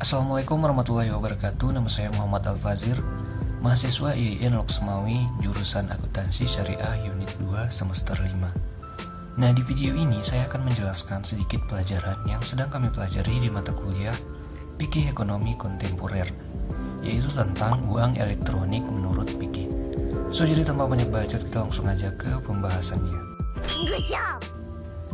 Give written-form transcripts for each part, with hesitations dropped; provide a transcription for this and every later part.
Assalamualaikum warahmatullahi wabarakatuh. Nama saya Muhammad Al-Fazir, mahasiswa IAIN Loksemawi, jurusan Akuntansi Syariah Unit 2 semester 5. Nah, di video ini saya akan menjelaskan sedikit pelajaran yang sedang kami pelajari di mata kuliah Fikih Ekonomi Kontemporer, yaitu tentang uang elektronik menurut fikih. So, jadi tanpa banyak bacot, kita langsung aja ke pembahasannya.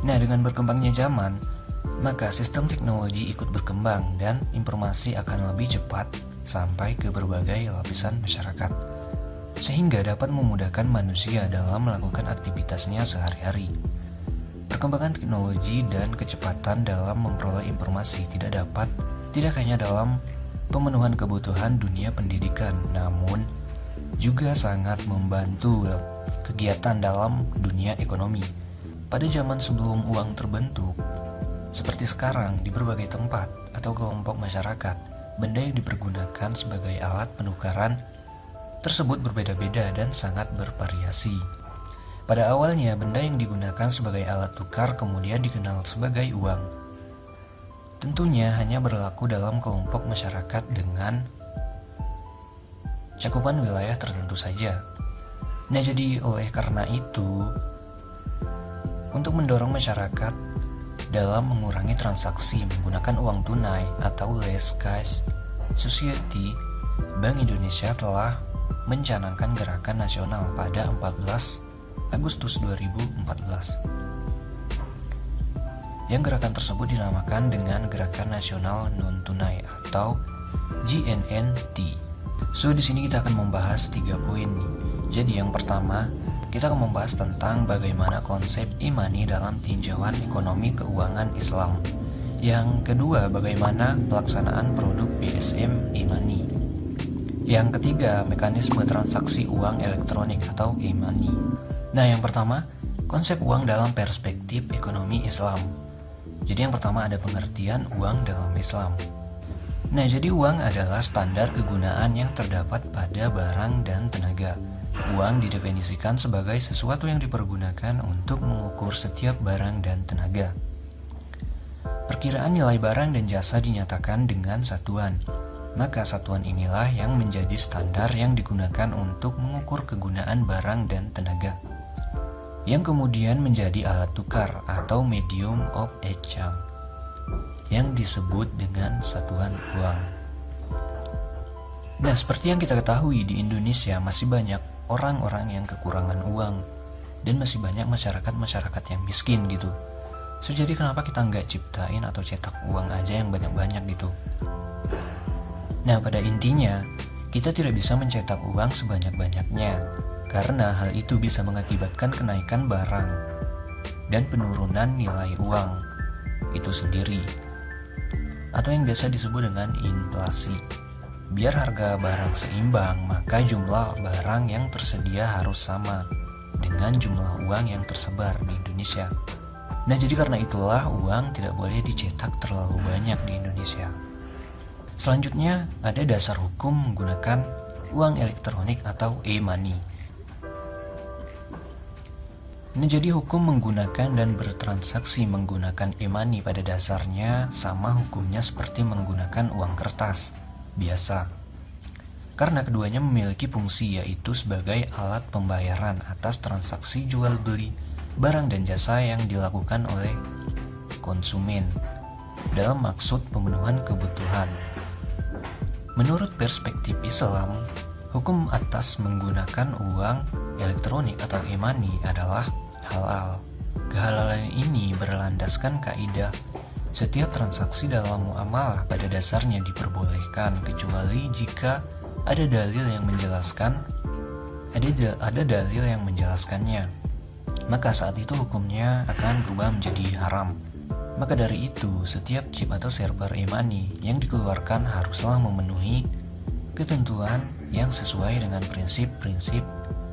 Nah, dengan berkembangnya zaman, maka sistem teknologi ikut berkembang dan informasi akan lebih cepat sampai ke berbagai lapisan masyarakat, sehingga dapat memudahkan manusia dalam melakukan aktivitasnya sehari-hari. Perkembangan teknologi dan kecepatan dalam memperoleh informasi tidak hanya dalam pemenuhan kebutuhan dunia pendidikan, namun juga sangat membantu kegiatan dalam dunia ekonomi. Pada zaman sebelum uang terbentuk, seperti sekarang, di berbagai tempat atau kelompok masyarakat, benda yang dipergunakan sebagai alat penukaran tersebut berbeda-beda dan sangat bervariasi. Pada awalnya, benda yang digunakan sebagai alat tukar kemudian dikenal sebagai uang. Tentunya hanya berlaku dalam kelompok masyarakat dengan cakupan wilayah tertentu saja. Nah, jadi oleh karena itu, untuk mendorong masyarakat dalam mengurangi transaksi menggunakan uang tunai atau less cash society, Bank Indonesia telah mencanangkan gerakan nasional pada 14 Agustus 2014. Yang gerakan tersebut dinamakan dengan Gerakan Nasional Non-Tunai atau GNNT. So, di sini kita akan membahas 3 poin. Jadi yang pertama, kita akan membahas tentang bagaimana konsep e-money dalam tinjauan ekonomi keuangan Islam. Yang kedua, bagaimana pelaksanaan produk BSM e-money. Yang ketiga, mekanisme transaksi uang elektronik atau e-money. Nah, yang pertama, konsep uang dalam perspektif ekonomi Islam. Jadi yang pertama ada pengertian uang dalam Islam. Nah, jadi uang adalah standar kegunaan yang terdapat pada barang dan tenaga. Uang didefinisikan sebagai sesuatu yang dipergunakan untuk mengukur setiap barang dan tenaga. Perkiraan nilai barang dan jasa dinyatakan dengan satuan. Maka satuan inilah yang menjadi standar yang digunakan untuk mengukur kegunaan barang dan tenaga, yang kemudian menjadi alat tukar atau medium of exchange, yang disebut dengan satuan uang. Nah, seperti yang kita ketahui, di Indonesia masih banyak orang-orang yang kekurangan uang dan masih banyak masyarakat yang miskin gitu. So, jadi kenapa kita nggak ciptain atau cetak uang aja yang banyak-banyak gitu? Nah, pada intinya kita tidak bisa mencetak uang sebanyak-banyaknya karena hal itu bisa mengakibatkan kenaikan barang dan penurunan nilai uang itu sendiri, atau yang biasa disebut dengan inflasi. Biar harga barang seimbang, maka jumlah barang yang tersedia harus sama dengan jumlah uang yang tersebar di Indonesia. Nah, jadi karena itulah uang tidak boleh dicetak terlalu banyak di Indonesia. Selanjutnya, ada dasar hukum menggunakan uang elektronik atau e-money. Nah, jadi hukum menggunakan dan bertransaksi menggunakan e-money pada dasarnya sama hukumnya seperti menggunakan uang kertas biasa, karena keduanya memiliki fungsi yaitu sebagai alat pembayaran atas transaksi jual beli barang dan jasa yang dilakukan oleh konsumen dalam maksud pemenuhan kebutuhan. Menurut perspektif Islam, hukum atas menggunakan uang elektronik atau e-money adalah halal. Kehalalan ini berlandaskan kaidah setiap transaksi dalam muamalah pada dasarnya diperbolehkan kecuali jika ada dalil yang menjelaskannya. Maka saat itu hukumnya akan berubah menjadi haram. Maka dari itu, setiap chip atau server e-money yang dikeluarkan haruslah memenuhi ketentuan yang sesuai dengan prinsip-prinsip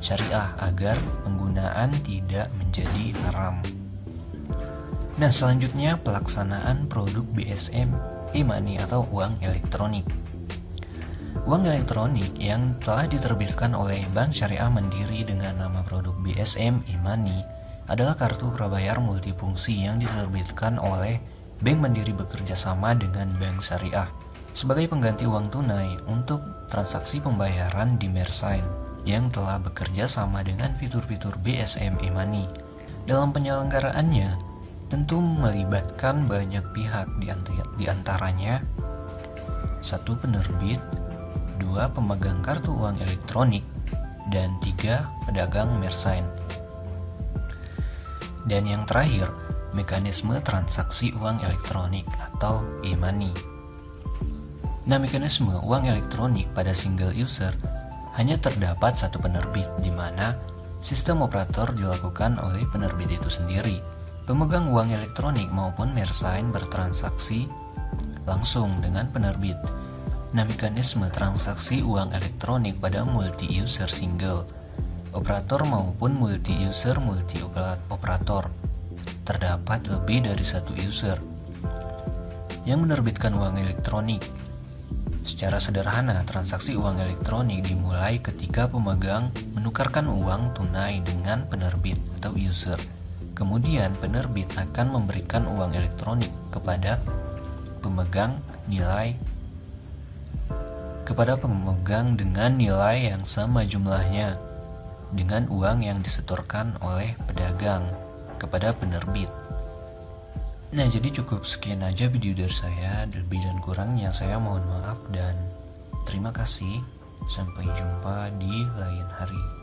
syariah agar penggunaan tidak menjadi haram. Nah, selanjutnya pelaksanaan produk BSM e-money atau uang elektronik. Uang elektronik yang telah diterbitkan oleh Bank Syariah Mandiri dengan nama produk BSM e-money adalah kartu prabayar multifungsi yang diterbitkan oleh Bank Mandiri bekerja sama dengan Bank Syariah sebagai pengganti uang tunai untuk transaksi pembayaran di Mersign yang telah bekerja sama dengan fitur-fitur BSM e-money. Dalam penyelenggaraannya, tentu melibatkan banyak pihak di antaranya 1. Penerbit, 2. Pemegang kartu uang elektronik, dan 3. Pedagang Mersign. Dan yang terakhir, mekanisme transaksi uang elektronik atau e-money. Nah, mekanisme uang elektronik pada single user hanya terdapat satu penerbit, di mana sistem operator dilakukan oleh penerbit itu sendiri. Pemegang uang elektronik maupun Mersign bertransaksi langsung dengan penerbit. Nah, mekanisme transaksi uang elektronik pada multi-user single operator maupun multi-user multi-operator. Terdapat lebih dari satu user yang menerbitkan uang elektronik. Secara sederhana, transaksi uang elektronik dimulai ketika pemegang menukarkan uang tunai dengan penerbit atau user. Kemudian penerbit akan memberikan uang elektronik kepada pemegang dengan nilai yang sama jumlahnya dengan uang yang disetorkan oleh pedagang kepada penerbit. Nah, jadi cukup sekian aja video dari saya. Lebih dan kurangnya saya mohon maaf dan terima kasih. Sampai jumpa di lain hari.